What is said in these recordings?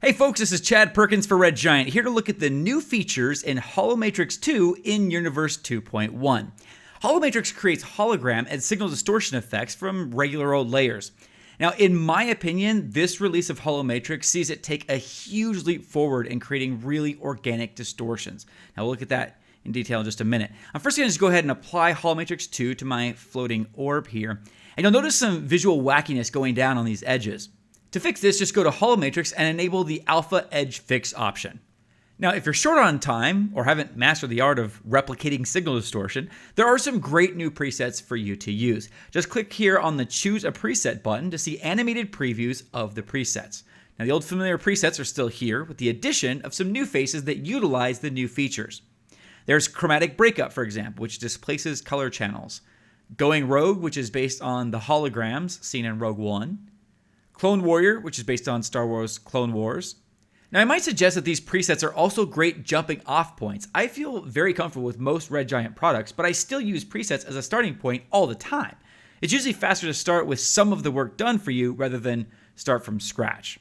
Hey folks, this is Chad Perkins for Red Giant, here to look at the new features in Holomatrix II in Universe 2.1. Holomatrix creates hologram and signal distortion effects from regular old layers. Now, in my opinion, this release of Holomatrix sees it take a huge leap forward in creating really organic distortions. Now, we'll look at that in detail in just a minute. I'm first going to just go ahead and apply Holomatrix II to my floating orb here, and you'll notice some visual wackiness going down on these edges. To fix this, just go to Holomatrix and enable the Alpha Edge Fix option. Now, if you're short on time or haven't mastered the art of replicating signal distortion, there are some great new presets for you to use. Just click here on the Choose a Preset button to see animated previews of the presets. Now, the old familiar presets are still here with the addition of some new faces that utilize the new features. There's Chromatic Breakup, for example, which displaces color channels. Going Rogue, which is based on the holograms seen in Rogue One. Clone Warrior, which is based on Star Wars Clone Wars. Now, I might suggest that these presets are also great jumping off points. I feel very comfortable with most Red Giant products, but I still use presets as a starting point all the time. It's usually faster to start with some of the work done for you rather than start from scratch.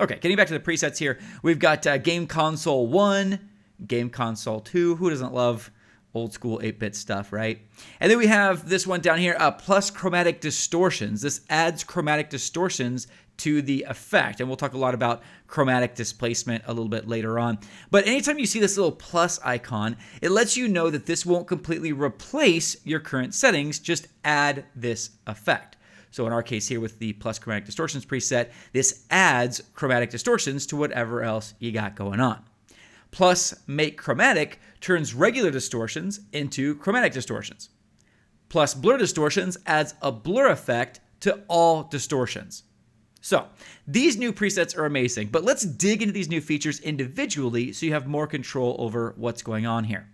Okay, getting back to the presets here, we've got Game Console 1, Game Console 2. Who doesn't love old school 8-bit stuff, right? And then we have this one down here, plus chromatic distortions. This adds chromatic distortions to the effect, and we'll talk a lot about chromatic displacement a little bit later on. But anytime you see this little plus icon, it lets you know that this won't completely replace your current settings, just add this effect. So in our case here with the plus chromatic distortions preset, this adds chromatic distortions to whatever else you got going on. Plus Make Chromatic turns regular distortions into chromatic distortions. Plus Blur Distortions adds a blur effect to all distortions. So these new presets are amazing, but let's dig into these new features individually so you have more control over what's going on here.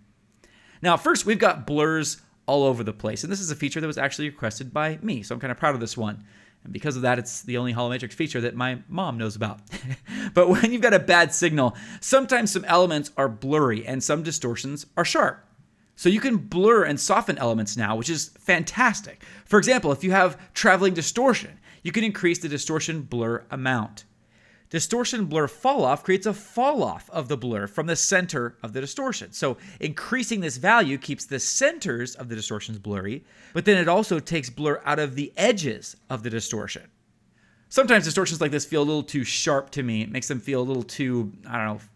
Now, first we've got blurs all over the place, and this is a feature that was actually requested by me, so I'm kind of proud of this one. And because of that, it's the only Holomatrix feature that my mom knows about. But when you've got a bad signal, sometimes some elements are blurry and some distortions are sharp. So you can blur and soften elements now, which is fantastic. For example, if you have traveling distortion, you can increase the distortion blur amount. Distortion blur falloff creates a falloff of the blur from the center of the distortion. So increasing this value keeps the centers of the distortions blurry, but then it also takes blur out of the edges of the distortion. Sometimes distortions like this feel a little too sharp to me. It makes them feel a little too,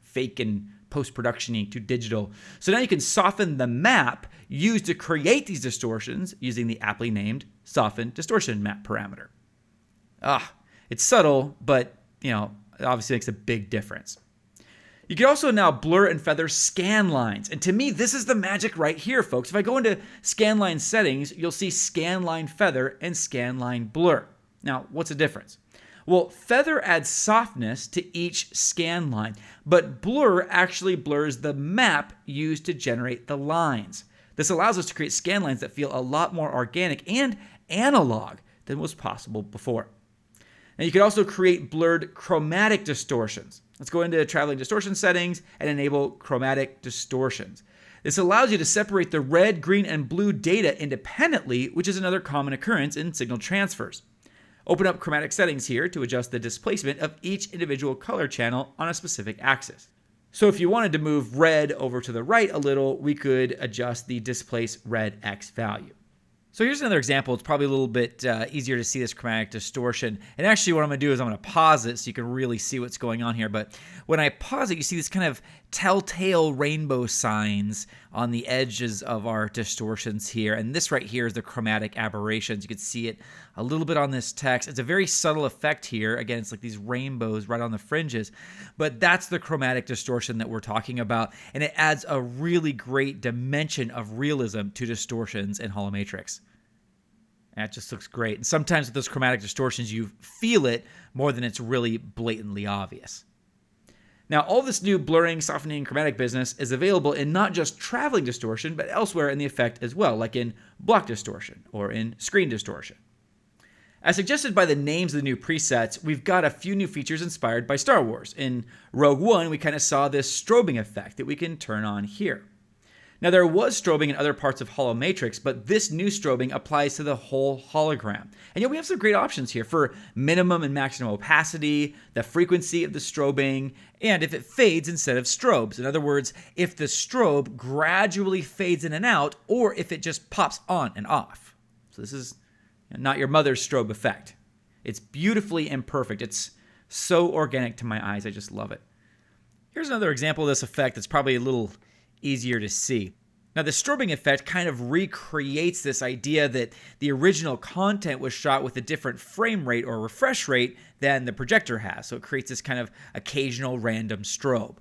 fake and post-production-y, too digital. So now you can soften the map used to create these distortions using the aptly named Soften Distortion Map parameter. It's subtle, but it obviously makes a big difference. You can also now blur and feather scan lines. And to me, this is the magic right here, folks. If I go into scan line settings, you'll see scan line feather and scan line blur. Now, what's the difference? Well, feather adds softness to each scan line, but blur actually blurs the map used to generate the lines. This allows us to create scan lines that feel a lot more organic and analog than was possible before. Now you can also create blurred chromatic distortions. Let's go into traveling distortion settings and enable chromatic distortions. This allows you to separate the red, green, and blue data independently, which is another common occurrence in signal transfers. Open up chromatic settings here to adjust the displacement of each individual color channel on a specific axis. So if you wanted to move red over to the right a little, we could adjust the displace red X value. So here's another example. It's probably a little bit easier to see this chromatic distortion. And actually what I'm going to do is I'm going to pause it so you can really see what's going on here. But when I pause it, you see this kind of telltale rainbow signs on the edges of our distortions here. And this right here is the chromatic aberrations. You can see it a little bit on this text. It's a very subtle effect here. Again, it's like these rainbows right on the fringes. But that's the chromatic distortion that we're talking about. And it adds a really great dimension of realism to distortions in Holomatrix. And it just looks great. And sometimes with those chromatic distortions, you feel it more than it's really blatantly obvious. Now, all this new blurring, softening, chromatic business is available in not just traveling distortion, but elsewhere in the effect as well, like in block distortion or in screen distortion. As suggested by the names of the new presets, we've got a few new features inspired by Star Wars. In Rogue One, we kind of saw this strobing effect that we can turn on here. Now, there was strobing in other parts of Holomatrix, but this new strobing applies to the whole hologram. And we have some great options here for minimum and maximum opacity, the frequency of the strobing, and if it fades instead of strobes. In other words, if the strobe gradually fades in and out, or if it just pops on and off. So this is not your mother's strobe effect. It's beautifully imperfect. It's so organic to my eyes. I just love it. Here's another example of this effect that's probably a little easier to see. Now, the strobing effect kind of recreates this idea that the original content was shot with a different frame rate or refresh rate than the projector has. So it creates this kind of occasional random strobe.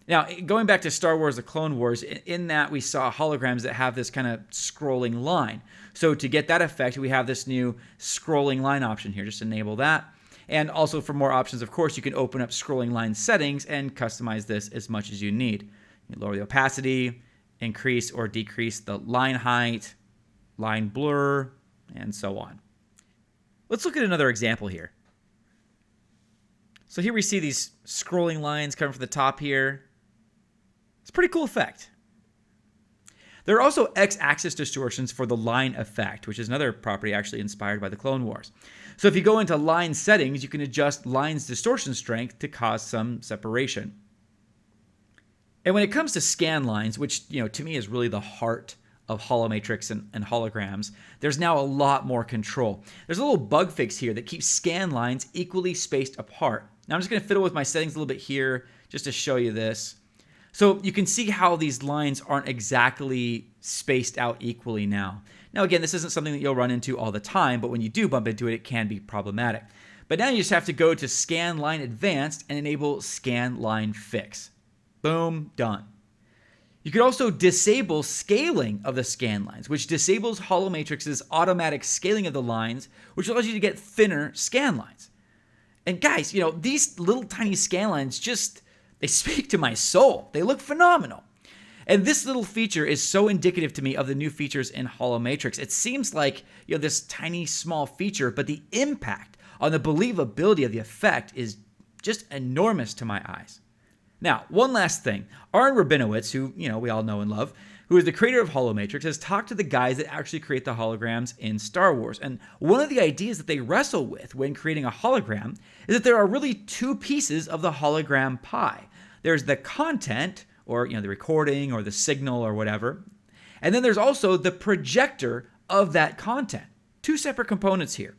Now, going back to Star Wars: The Clone Wars, in that we saw holograms that have this kind of scrolling line. So to get that effect, we have this new scrolling line option here. Just enable that. And also for more options, of course, you can open up scrolling line settings and customize this as much as you need. You lower the opacity, increase or decrease the line height, line blur, and so on. Let's look at another example here. So here we see these scrolling lines coming from the top here. It's a pretty cool effect. There are also x-axis distortions for the line effect, which is another property actually inspired by the Clone Wars. So if you go into line settings, you can adjust line's distortion strength to cause some separation. And when it comes to scan lines, which to me is really the heart of Holomatrix and holograms, there's now a lot more control. There's a little bug fix here that keeps scan lines equally spaced apart. Now I'm just going to fiddle with my settings a little bit here just to show you this. So you can see how these lines aren't exactly spaced out equally now. Now again, this isn't something that you'll run into all the time, but when you do bump into it, it can be problematic. But now you just have to go to Scan Line Advanced and enable Scan Line Fix. Boom, done. You could also disable scaling of the scan lines, which disables Holomatrix's automatic scaling of the lines, which allows you to get thinner scan lines. And guys, these little tiny scan lines they speak to my soul. They look phenomenal. And this little feature is so indicative to me of the new features in Holomatrix. It seems like this tiny small feature, but the impact on the believability of the effect is just enormous to my eyes. Now, one last thing. Aaron Rabinowitz, who we all know and love, who is the creator of Holomatrix, has talked to the guys that actually create the holograms in Star Wars. And one of the ideas that they wrestle with when creating a hologram is that there are really two pieces of the hologram pie. There's the content, or the recording or the signal or whatever. And then there's also the projector of that content. Two separate components here.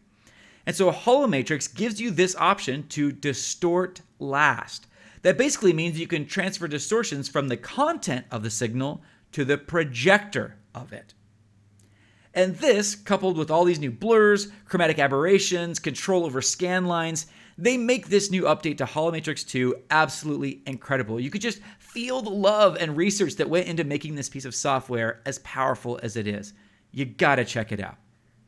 And so Holomatrix gives you this option to distort last. That basically means you can transfer distortions from the content of the signal to the projector of it. And this, coupled with all these new blurs, chromatic aberrations, control over scan lines, they make this new update to Holomatrix 2 absolutely incredible. You could just feel the love and research that went into making this piece of software as powerful as it is. You gotta check it out.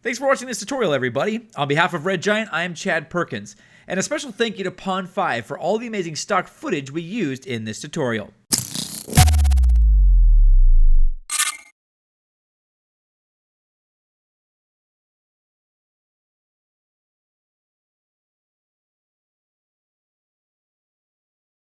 Thanks for watching this tutorial, everybody. On behalf of Red Giant, I am Chad Perkins. And a special thank you to Pond5 for all the amazing stock footage we used in this tutorial.